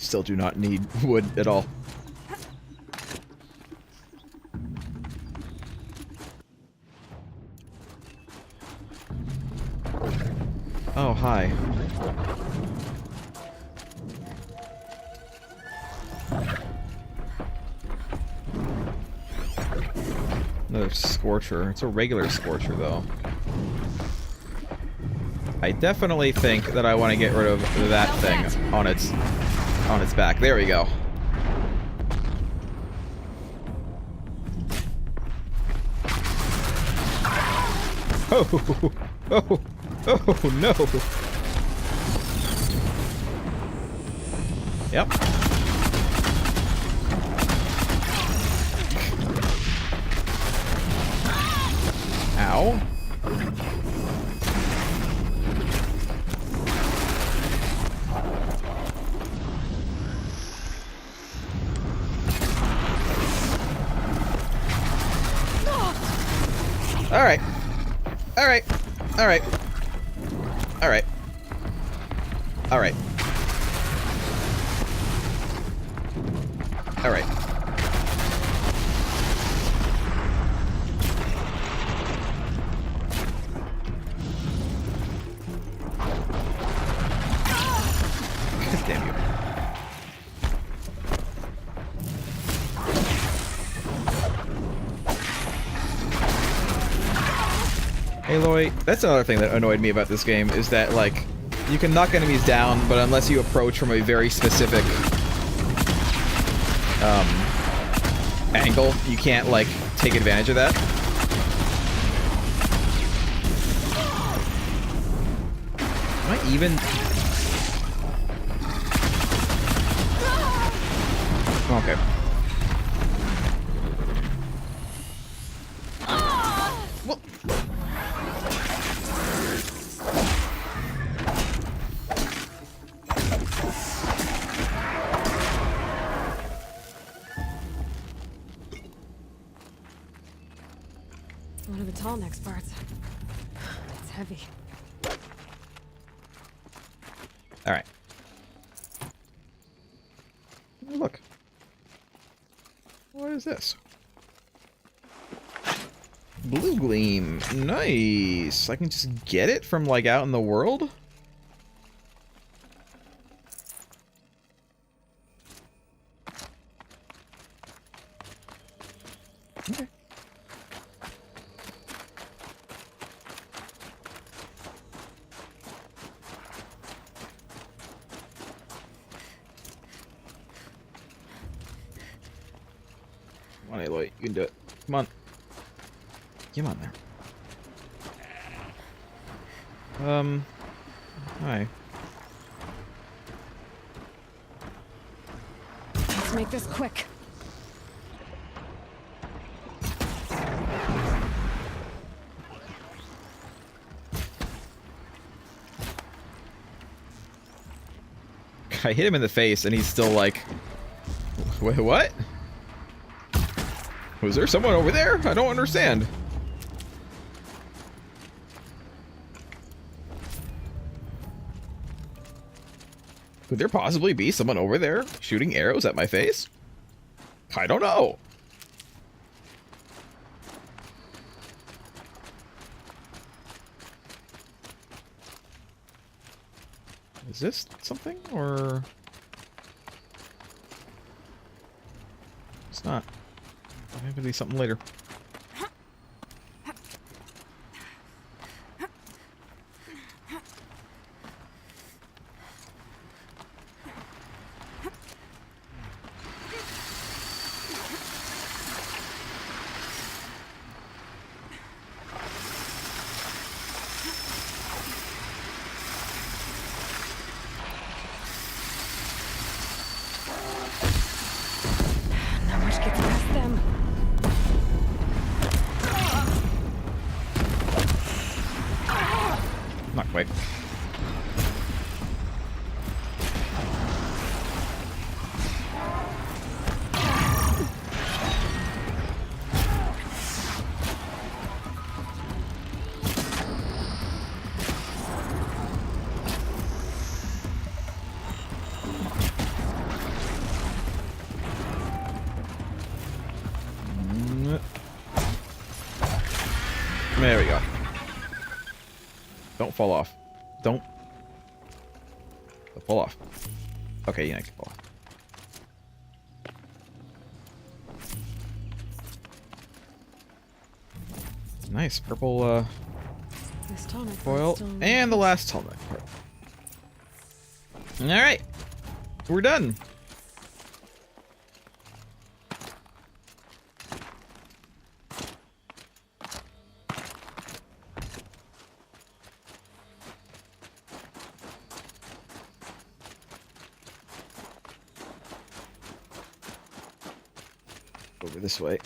Still do not need wood at all. Oh, hi. Another Scorcher. It's a regular Scorcher, though. I definitely think that I want to get rid of that thing on its back. There we go. Oh, oh, oh no. Yep. Ow. Alright. Alright. Alright. Alright. Alright. Alright. God damn you. Aloy, that's another thing that annoyed me about this game, is that, like, you can knock enemies down, but unless you approach from a very specific, angle, you can't, like, take advantage of that. Am I even... Okay. One of the tall next parts. It's heavy. All right. Look. What is this? Blue gleam. Nice. I can just get it from, like, out in the world? Okay. Come on, Aloy. You can do it. Come on. Come on there. Hi. Let's make this quick. I hit him in the face and he's still like, wait, what? Was there someone over there? I don't understand. Could there possibly be someone over there shooting arrows at my face? I don't know. Is this something, or... It's not. Maybe be something later. There we go. Don't fall off. Don't fall off. Okay, yeah, I can fall off. Nice purple This tonic foil. still And the last tonic part. Alright. We're done. Over this way.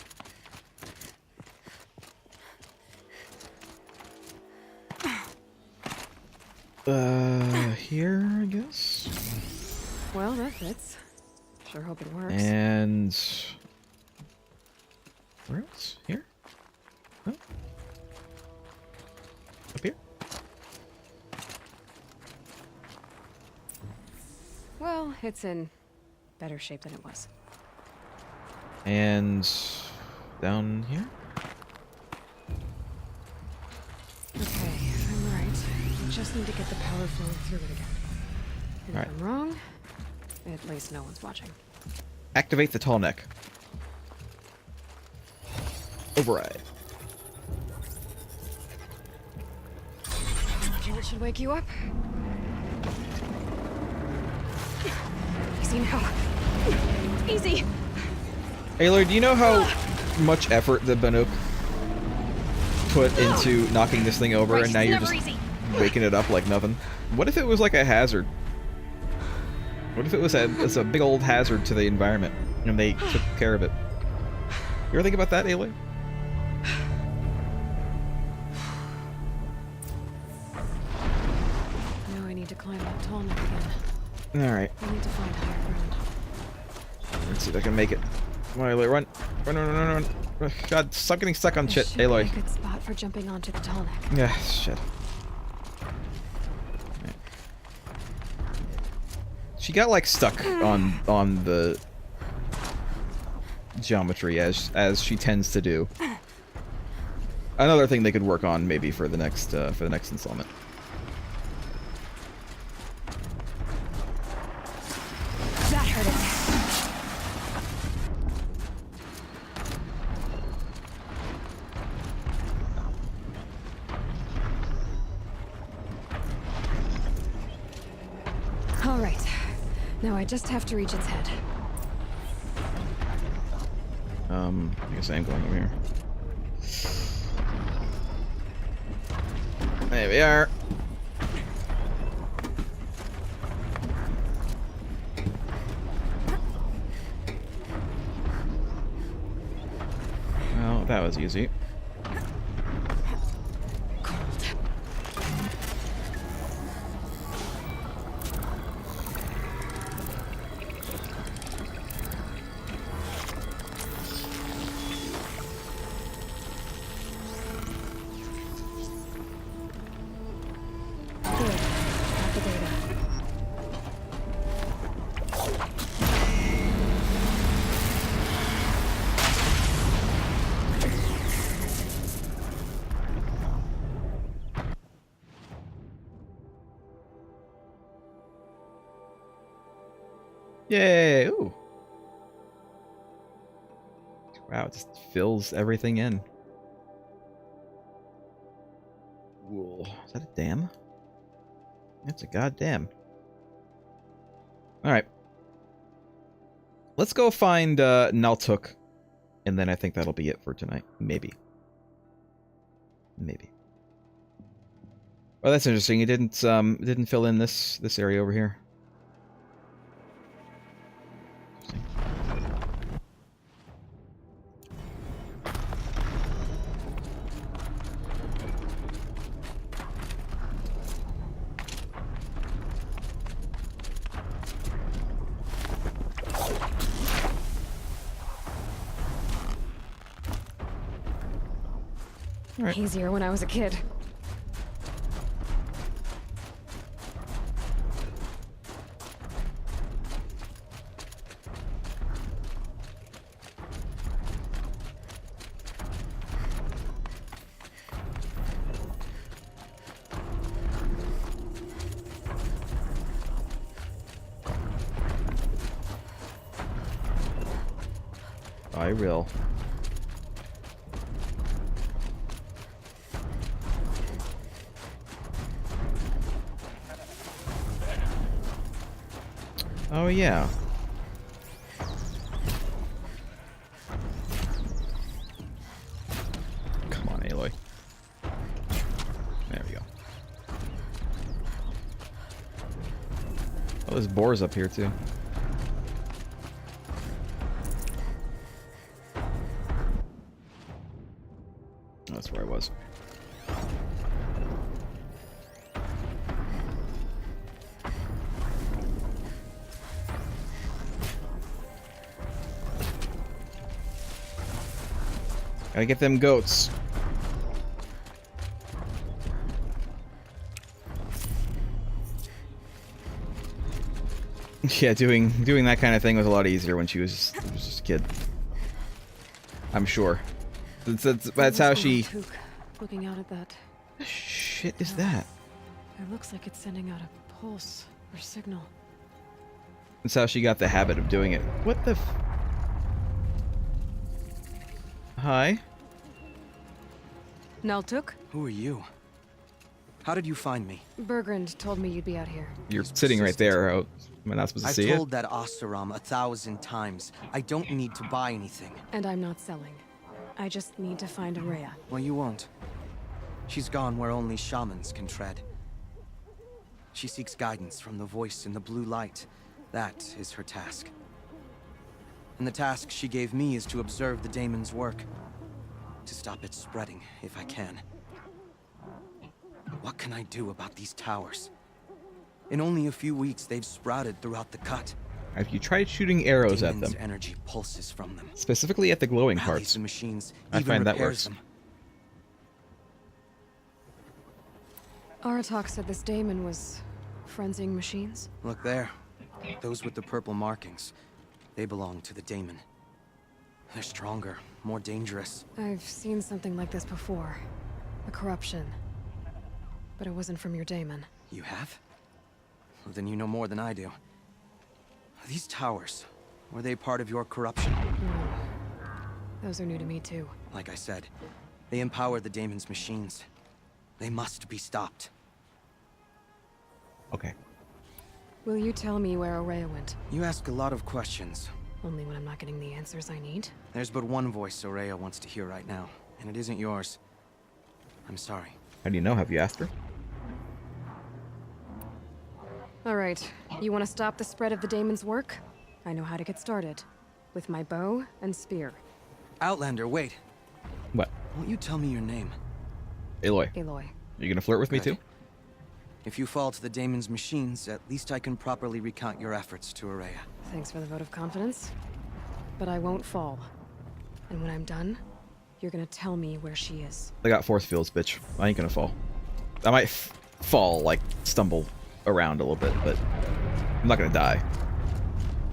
Here, I guess. Well, that fits. Sure hope it works. And where else? Here? Huh? Up here? Well, it's in better shape than it was. And down here? Okay, I'm right. I just need to get the power flowing through it again. And Right. if I'm wrong, at least no one's watching. Activate the tall neck. Override. Jolt should wake you up. Easy now. Easy. Aloy, do you know how much effort the Banuk put into knocking this thing over, and now you're just waking it up like nothing? What if it was like a hazard? What if it was a big old hazard to the environment, and they took care of it? You ever think about that, Aloy? Now I need to climb that tall neck again. Alright, I need to find higher ground. let's see if I can make it. Come on, Aloy, run! Run, run, run, run, run! God, stop getting stuck on shit, This should be Aloy. a good spot for jumping onto the tall neck. Yeah, shit. She got like stuck on the geometry as she tends to do. Another thing they could work on maybe for the next installment. That hurt it. All right. Now I just have to reach its head. I guess I am going over here. There we are. Well, that was easy. Cold. Good. Got the data. Yay! Ooh. Wow, it just fills everything in. Cool. Is that a dam? That's a goddamn. Alright. Let's go find Naltuk, and then I think that'll be it for tonight. Maybe. Maybe. Oh, that's interesting. It didn't fill in this area over here. All right. Easier when I was a kid. I will. Oh, yeah. Come on, Aloy. There we go. Oh, there's boars up here, too. That's where I was. Gotta get them goats. Yeah, doing that kind of thing was a lot easier when she was just a kid. I'm sure. That's how she. Looking out at that. What shit is that? It looks like it's sending out a pulse or signal. That's how she got the habit of doing it. What the f... Hi? Naltuk? Who are you? How did you find me? Bergrand told me you'd be out here. You're sitting right there. How am I not supposed to see I've told it? that Oseram 1,000 times. I don't need to buy anything. And I'm not selling. I just need to find Araya. Well, you won't. She's gone where only shamans can tread. She seeks guidance from the voice in the blue light. That is her task. And the task she gave me is to observe the daemon's work. To stop it spreading, if I can. What can I do about these towers? In only a few weeks, they've sprouted throughout the cut. Have you tried shooting arrows at them? Energy pulses from them. Specifically at the glowing Rallies parts. the machines, I even find that repairs works. them. Aratak said this daemon was frenzying machines. Look there. Those with the purple markings. They belong to the daemon. They're stronger, more dangerous. I've seen something like this before. A corruption. But it wasn't from your daemon. You have? Well, then you know more than I do. These towers, were they part of your corruption? No. Those are new to me too. Like I said, they empower the daemon's machines. They must be stopped. Okay. Will you tell me where Araya went? You ask a lot of questions. Only when I'm not getting the answers I need? There's but one voice Araya wants to hear right now, and it isn't yours. I'm sorry. How do you know? Have you asked her? Alright, you want to stop the spread of the daemon's work? I know how to get started. With my bow and spear. Outlander, wait. What? Won't you tell me your name? Aloy. Aloy. You gonna flirt with me too? If you fall to the daemon's machines, at least I can properly recount your efforts to Araya. Thanks for the vote of confidence. But I won't fall. And when I'm done, you're gonna tell me where she is. I got force fields, bitch. I ain't gonna fall. I might fall, like, stumble around a little bit, but I'm not gonna die.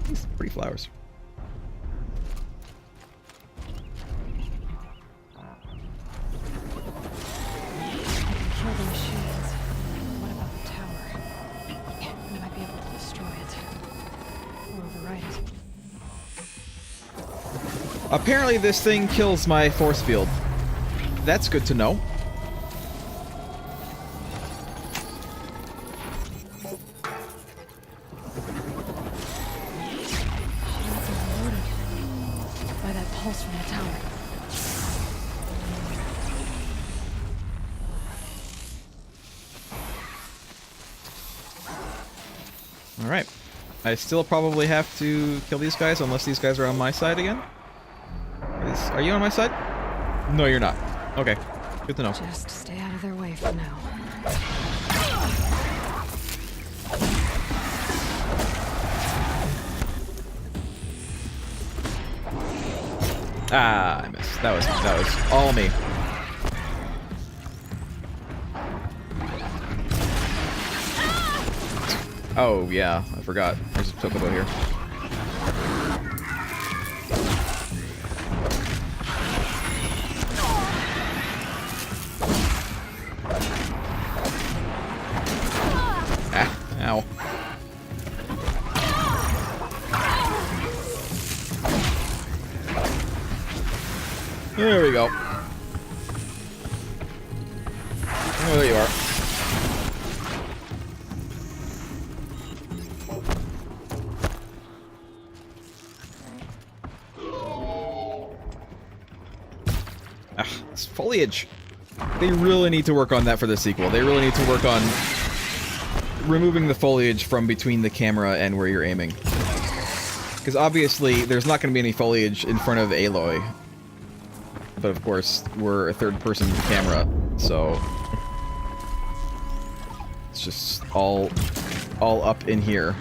These pretty flowers. Kill the machines. What about the tower? We might be able to destroy it. Or override it. Apparently this thing kills my force field. That's good to know. Shields are loaded by that pulse from the tower. Alright. I still probably have to kill these guys unless these guys are on my side again. Are you on my side? No, you're not. Okay. Good to know. Just stay out of their way for now. Ah, I missed. That was all me. Oh, yeah. I forgot. There's a chocobo here. Ah, ow. There we go. Oh, there you are. Ah, it's foliage. They really need to work on that for the sequel. They really need to work on removing the foliage from between the camera and where you're aiming. Because obviously, there's not going to be any foliage in front of Aloy. But of course, we're a third-person camera, so... It's just all up in here.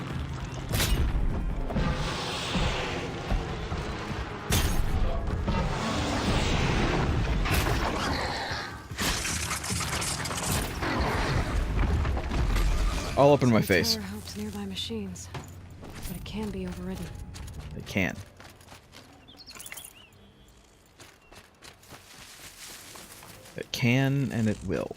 All up in my face. Tower helps nearby machines, but it can be overridden. It can. It can, and it will.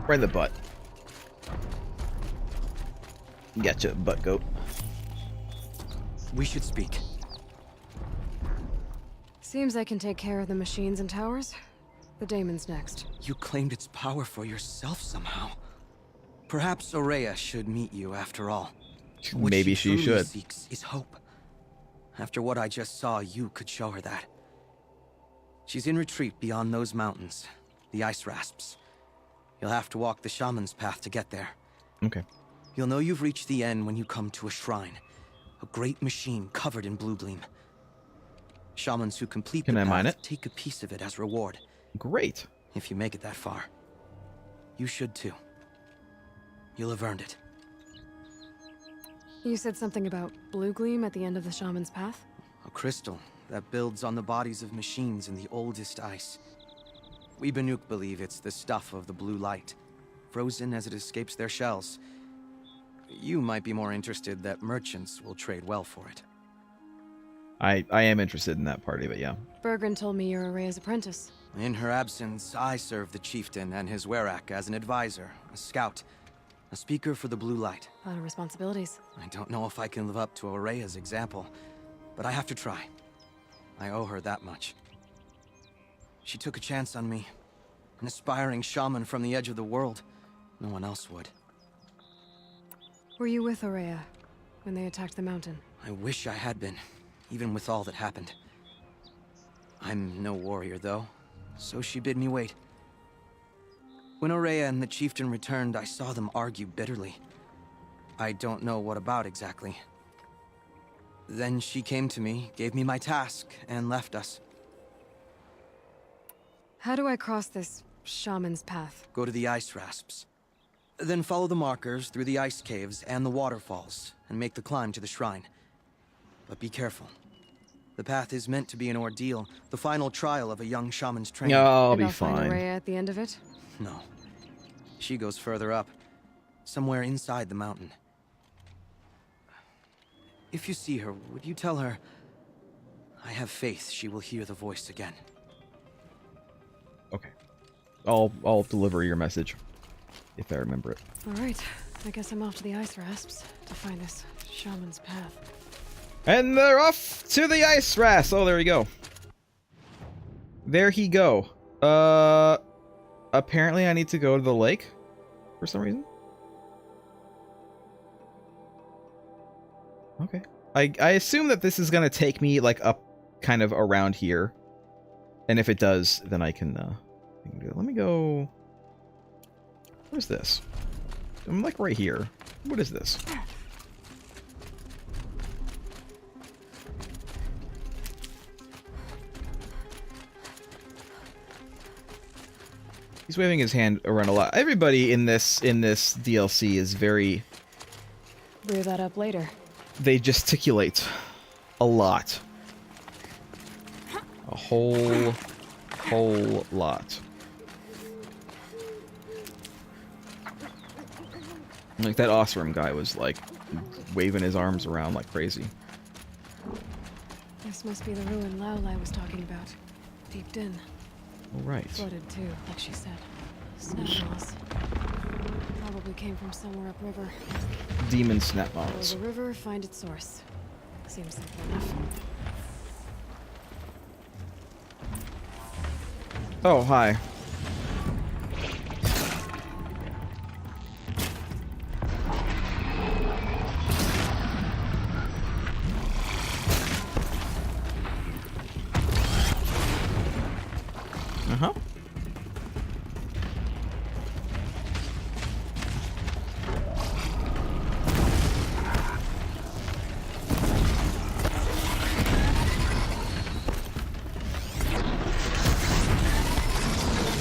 Right in the butt. Gotcha, butt goat. We should speak. Seems I can take care of the machines and towers. The daemon's next. You claimed its power for yourself somehow. Perhaps Aurea should meet you after all. What Maybe she truly should. Seeks is hope. After what I just saw, you could show her that. She's in retreat beyond those mountains, the ice rasps. You'll have to walk the shaman's path to get there. Okay. You'll know you've reached the end when you come to a shrine. A great machine covered in blue gleam. Shamans who complete Can the I mine path it? take a piece of it as reward. Great. If you make it that far. You should too. You'll have earned it. You said something about blue gleam at the end of the shaman's path? A crystal that builds on the bodies of machines in the oldest ice. We Banuk believe it's the stuff of the blue light, frozen as it escapes their shells. You might be more interested that merchants will trade well for it. I am interested in that party, but yeah. Mergrim told me you're Aurea's apprentice. In her absence, I serve the chieftain and his werak as an advisor, a scout, a speaker for the blue light. A lot of responsibilities. I don't know if I can live up to Aurea's example, but I have to try. I owe her that much. She took a chance on me. An aspiring shaman from the edge of the world. No one else would. Were you with Aurea when they attacked the mountain? I wish I had been, even with all that happened. I'm no warrior, though, so she bid me wait. When Aurea and the chieftain returned, I saw them argue bitterly. I don't know what about exactly. Then she came to me, gave me my task, and left us. How do I cross this shaman's path? Go to the ice rasps. Then follow the markers through the ice caves and the waterfalls, and make the climb to the shrine. But be careful. The path is meant to be an ordeal, the final trial of a young shaman's training. Yeah, I'll Maybe be I'll find fine. Aurea at the end of it? No. She goes further up, somewhere inside the mountain. If you see her, would you tell her, I have faith she will hear the voice again. Okay. I'll deliver your message. If I remember it. Alright, I guess I'm off to the ice rasps to find this shaman's path. And they're off to the ice rasp. Oh, there we go. There he go. Apparently I need to go to the lake for some reason. Okay. I assume that this is gonna take me like up kind of around here. And if it does, then I can do it. Let me go. What is this? I'm like right here. What is this? He's waving his hand around a lot. Everybody in this DLC is very... Rear that up later. They gesticulate a lot. A whole lot. Like that Osram guy was like waving his arms around like crazy. There's This must be the ruin Aloy was talking about. Deep in. All right. Flooded too, like she said. Snap-moss. Probably came from somewhere upriver. Demon snap Follow models. the river, find its source. Seems simple enough. Oh, hi. Uh-huh.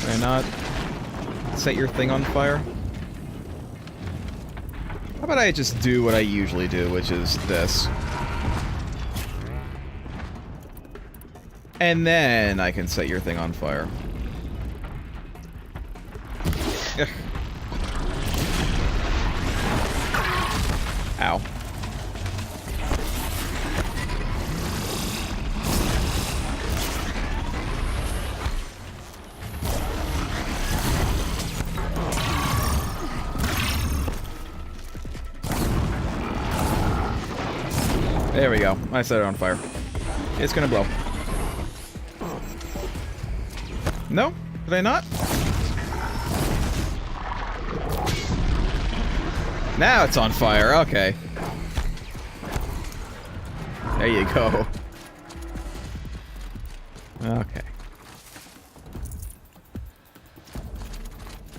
Can I not set your thing on fire? How about I just do what I usually do, which is this. And then I can set your thing on fire. Ugh. Ow. There we go. I set it on fire. It's gonna blow. No? Did I not? Now it's on fire. Okay. There you go. Okay.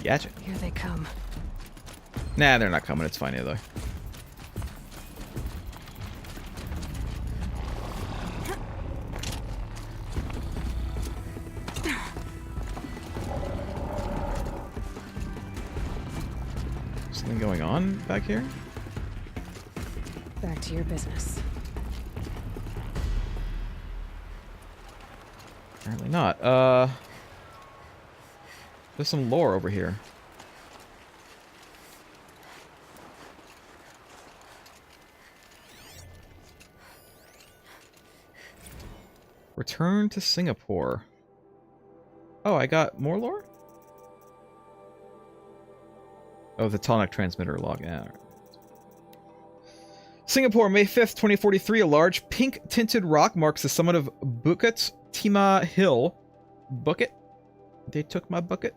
Gotcha. Here they come. Nah, they're not coming. It's fine either. Something going on back here? Back to your business. Apparently not. There's some lore over here. Return to Singapore. Oh, I got more lore? Oh, the tonic transmitter log. Yeah. Right. Singapore, May 5th, 2043. A large pink-tinted rock marks the summit of Bukit Timah Hill. Bucket? They took my bucket?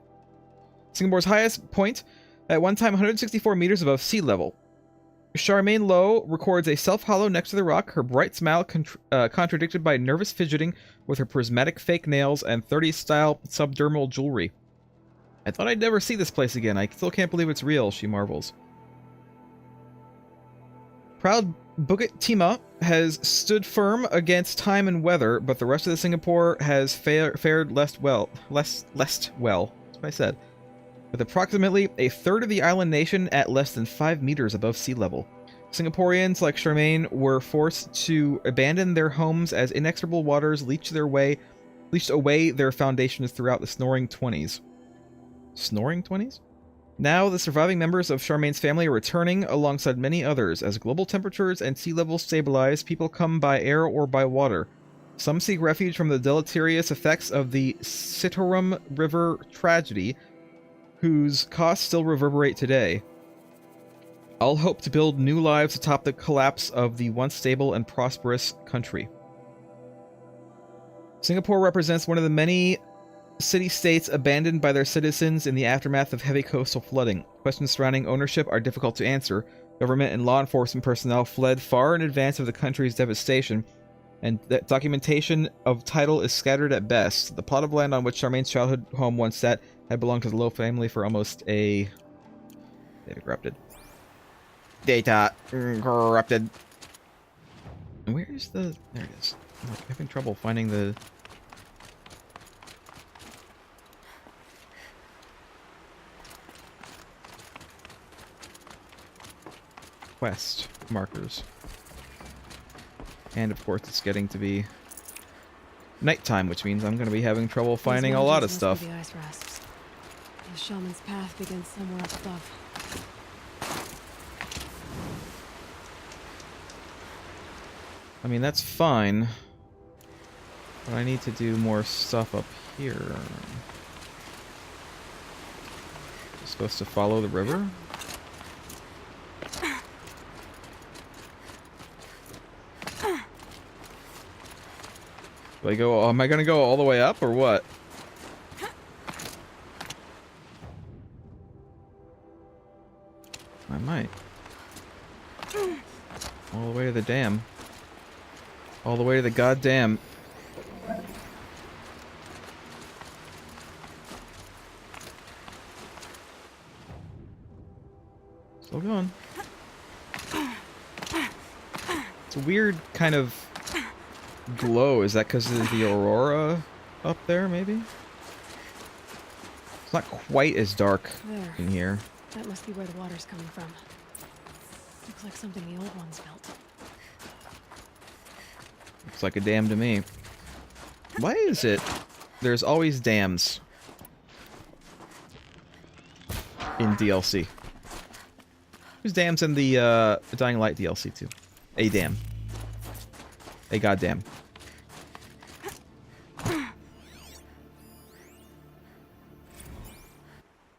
Singapore's highest point, at one time 164 meters above sea level. Charmaine Lowe records a self-hollow next to the rock, her bright smile contradicted by nervous fidgeting with her prismatic fake nails and 30s-style subdermal jewelry. I thought I'd never see this place again. I still can't believe it's real, she marvels. Proud Bukit Timah has stood firm against time and weather, but the rest of the Singapore has fared less well. That's what I said. With approximately a third of the island nation at less than 5 meters above sea level. Singaporeans like Charmaine were forced to abandon their homes as inexorable waters leached away their foundations throughout the snoring 20s. Snoring 20s? Now, the surviving members of Charmaine's family are returning alongside many others. As global temperatures and sea levels stabilize, people come by air or by water. Some seek refuge from the deleterious effects of the Sitorum River tragedy, whose costs still reverberate today. All hope to build new lives atop the collapse of the once stable and prosperous country. Singapore represents one of the many city-states abandoned by their citizens in the aftermath of heavy coastal flooding. Questions surrounding ownership are difficult to answer. Government and law enforcement personnel fled far in advance of the country's devastation, and documentation of title is scattered at best. The plot of land on which Charmaine's childhood home once sat had belonged to the Lowe family for almost a... Data corrupted. Data corrupted. Where is the... There it is. I'm having trouble finding the... quest markers. And of course it's getting to be nighttime, which means I'm going to be having trouble finding a lot of stuff. The ice rasps. The shaman's path begins somewhere up above. I mean, that's fine. But I need to do more stuff up here. Supposed to follow the river? Do I go? Am I gonna go all the way up or what? I might. All the way to the dam. All the way to the goddamn. Still going. It's a weird kind of glow. Is that because of the aurora up there, maybe? It's not quite as dark There. in here. That must be where the water's coming from. Looks like something the old ones built. Looks like a dam to me. Why is it there's always dams in DLC? There's dams in the Dying Light DLC too. A dam. A goddamn.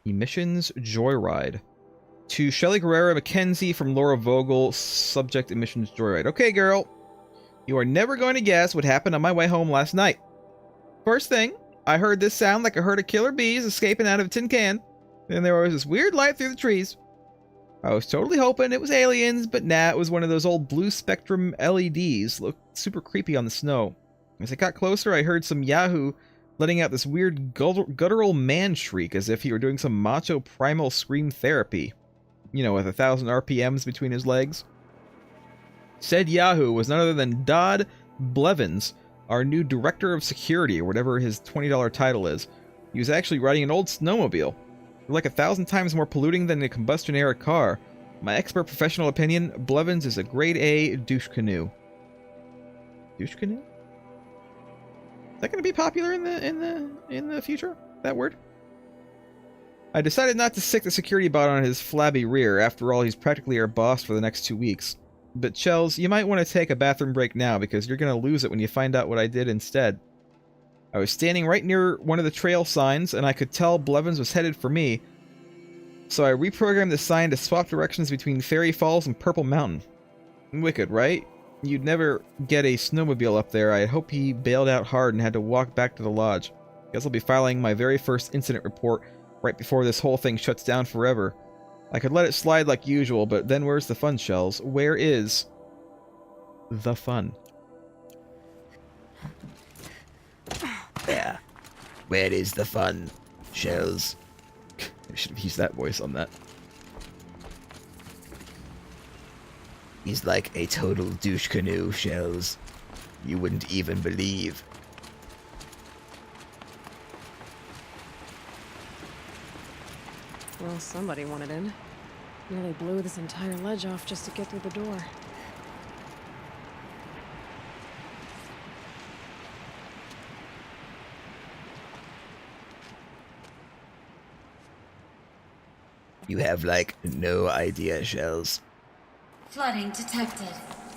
Emissions Joyride. To Shelly Guerrera Mackenzie from Laura Vogel, subject Emissions Joyride. Okay, girl. You are never going to guess what happened on my way home last night. First thing, I heard this sound like a herd of killer bees escaping out of a tin can. Then there was this weird light through the trees. I was totally hoping it was aliens, but nah, it was one of those old blue spectrum LEDs. Looked super creepy on the snow. As I got closer, I heard some Yahoo letting out this weird guttural man shriek as if he were doing some macho primal scream therapy. You know, with 1,000 RPMs between his legs. Said Yahoo was none other than Dodd Blevins, our new director of security, or whatever his $20 title is. He was actually riding an old snowmobile. They're like 1,000 times more polluting than a combustion-era car. My expert professional opinion, Blevins is a grade A douche canoe. Douche canoe? Is that going to be popular in the future? That word? I decided not to stick the security bot on his flabby rear. After all, he's practically our boss for the next 2 weeks. But Chels, you might want to take a bathroom break now because you're going to lose it when you find out what I did instead. I was standing right near one of the trail signs, and I could tell Blevins was headed for me. So I reprogrammed the sign to swap directions between Fairy Falls and Purple Mountain. Wicked, right? You'd never get a snowmobile up there. I hope he bailed out hard and had to walk back to the lodge. Guess I'll be filing my very first incident report right before this whole thing shuts down forever. I could let it slide like usual, but then where's the fun, Shells? Where is the fun? Yeah. Where is the fun, Shells? I should have used that voice on that. He's like a total douche canoe, Shells. You wouldn't even believe. Well, somebody wanted in. Nearly blew this entire ledge off just to get through the door. You have, like, no idea, Shells. Flooding detected.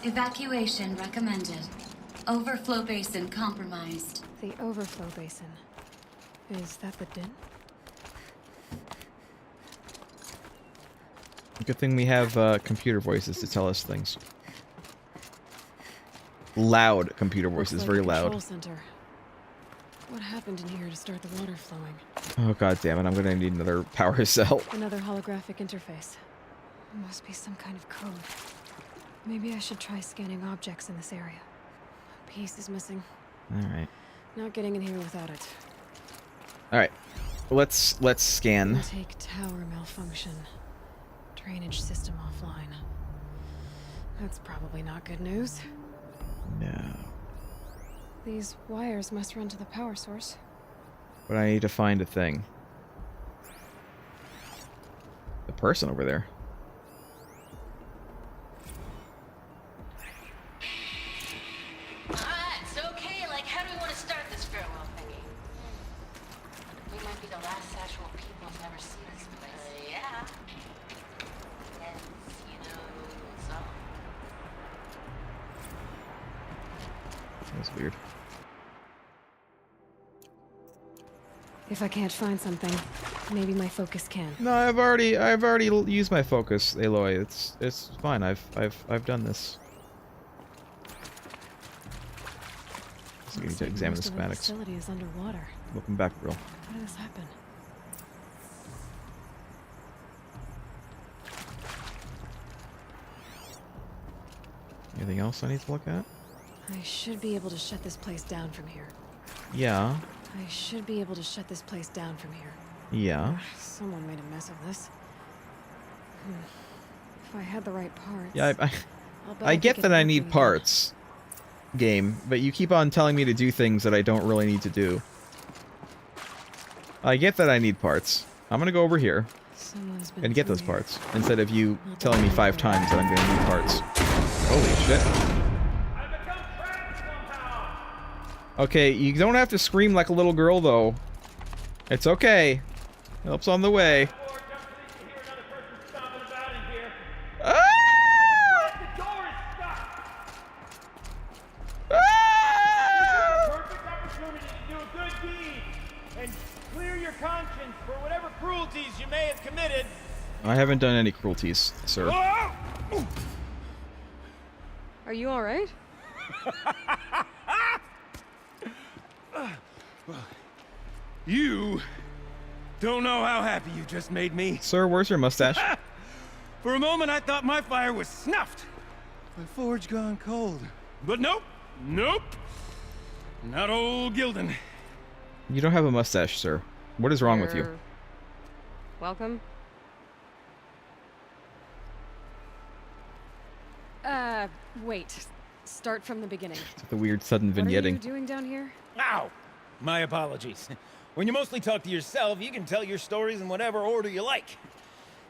Evacuation recommended. Overflow basin compromised. The overflow basin. Is that the din? Good thing we have computer voices to tell us things. Loud computer voices, Looks very like a loud. control center. What happened in here to start the water flowing? Oh god damn it, I'm gonna need another power cell. Another holographic interface. Must be some kind of code. Maybe I should try scanning objects in this area. A piece is missing. Alright. Not getting in here without it. Alright. Let's scan. Intake tower malfunction. Drainage system offline. That's probably not good news. No. These wires must run to the power source. But I need to find a thing. The person over there. It's okay. Like, how do we want to start this farewell thingy? We might be the last actual people who've never seen this place. Yeah. And, so. That's weird. If I can't find something, maybe my focus can. No, I've already used my focus, Aloy. It's fine. I've done this. So we need to examine the Most of schematics. facility is underwater. Welcome back, girl. How did this happen? Anything else I need to look at? I should be able to shut this place down from here. Yeah. I should be able to shut this place down from here. Yeah. Someone made a mess of this. If I had the right parts. Yeah, I'll bet I could get that I need everything parts, game, but you keep on telling me to do things that I don't really need to do. I get that I need parts. I'm gonna go over here done. Someone's been and get through those here. parts, instead of you telling me 5 times that I'm gonna need parts. Holy shit. Okay, you don't have to scream like a little girl, though. It's okay. Help's on the way. Ah! Ah! Perfect opportunity to do a good deed and clear your conscience for whatever cruelties you may have committed. I haven't done any cruelties, sir. Are you alright? You don't know how happy you just made me. Sir, where's your mustache? For a moment, I thought my fire was snuffed. My forge gone cold. But nope, nope. Not old Gildan. You don't have a mustache, sir. What is wrong with you? Welcome. Wait. Start from the beginning. The weird sudden What are vignetting. you doing down here? Ow! My apologies. When you mostly talk to yourself, you can tell your stories in whatever order you like.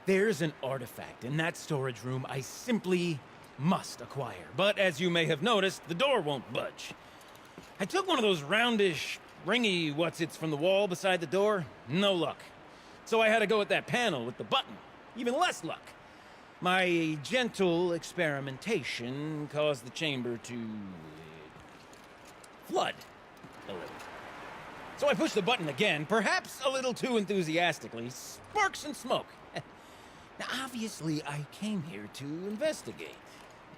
There's an artifact in that storage room I simply must acquire. But as you may have noticed, the door won't budge. I took one of those roundish, ringy what's-its from the wall beside the door. No luck. So I had to go with that panel with the button. Even less luck. My gentle experimentation caused the chamber to flood a little. So I pushed the button again, perhaps a little too enthusiastically. Sparks and smoke. Now, obviously, I came here to investigate.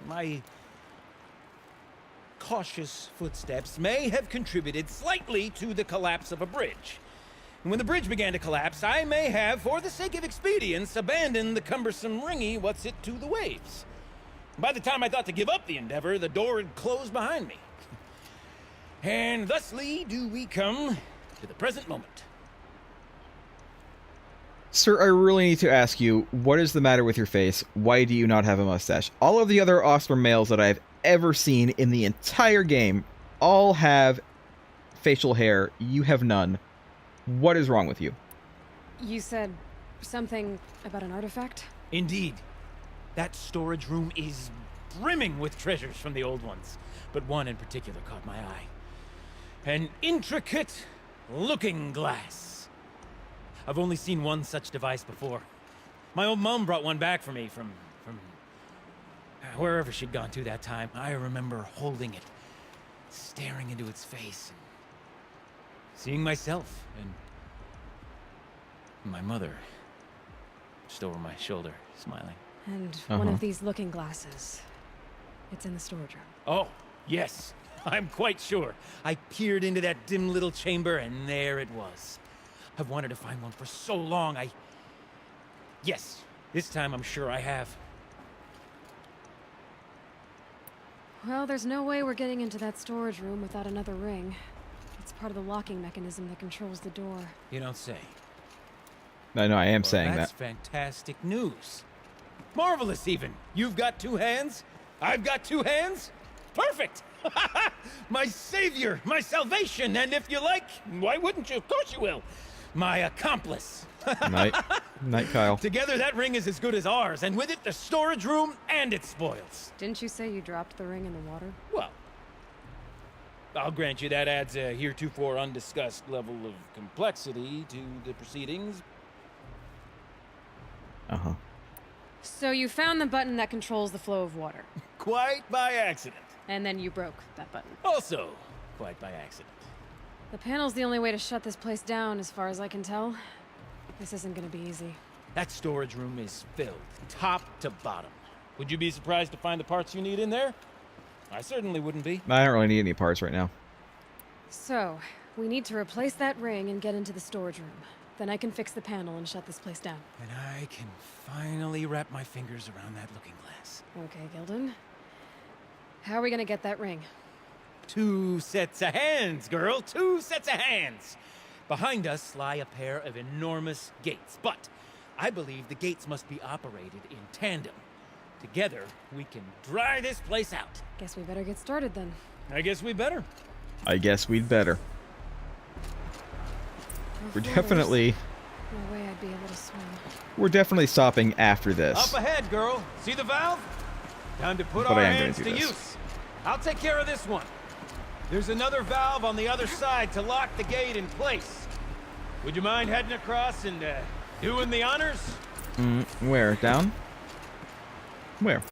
My cautious footsteps may have contributed slightly to the collapse of a bridge. And when the bridge began to collapse, I may have, for the sake of expedience, abandoned the cumbersome ringy what's-it to the waves. By the time I thought to give up the endeavor, the door had closed behind me. And thusly do we come to the present moment. Sir, I really need to ask you, what is the matter with your face? Why do you not have a mustache? All of the other Osprey males that I've ever seen in the entire game all have facial hair. You have none. What is wrong with you? You said something about an artifact? Indeed. That storage room is brimming with treasures from the old ones, but one in particular caught my eye. An intricate looking glass. I've only seen one such device before. My old mom brought one back for me from wherever she'd gone to that time. I remember holding it, staring into its face, and seeing myself and my mother just over my shoulder, smiling. And one of these looking glasses. It's in the storage room. Oh, yes. I'm quite sure. I peered into that dim little chamber, and there it was. I've wanted to find one for so long, Yes, this time I'm sure I have. Well, there's no way we're getting into that storage room without another ring. It's part of the locking mechanism that controls the door. You don't say. I know, I am Well, saying that's that. fantastic news. Marvelous, even. You've got 2 hands. I've got 2 hands. Perfect. My savior, my salvation, and if you like, why wouldn't you? Of course you will. My accomplice. Night, Kyle. Together, that ring is as good as ours, and with it, the storage room and its spoils. Didn't you say you dropped the ring in the water? Well, I'll grant you that adds a heretofore undiscussed level of complexity to the proceedings. Uh-huh. So you found the button that controls the flow of water. Quite by accident. And then you broke that button. Also, quite by accident. The panel's the only way to shut this place down, as far as I can tell. This isn't gonna be easy. That storage room is filled, top to bottom. Would you be surprised to find the parts you need in there? I certainly wouldn't be. I don't really need any parts right now. So, we need to replace that ring and get into the storage room. Then I can fix the panel and shut this place down. And I can finally wrap my fingers around that looking glass. Okay, Gildan. How are we gonna get that ring? 2 sets of hands, girl. 2 sets of hands. Behind us lie a pair of enormous gates, but I believe the gates must be operated in tandem. Together, we can dry this place out. Guess we better get started then. I guess we better. I guess we'd better. We're definitely... No way I'd be able to swim. We're definitely stopping after this. Up ahead, girl. See the valve? Time to put But our I am gonna hands do to this. use. I'll take care of this one. There's another valve on the other side to lock the gate in place. Would you mind heading across and doing the honors? Where? Down? Where?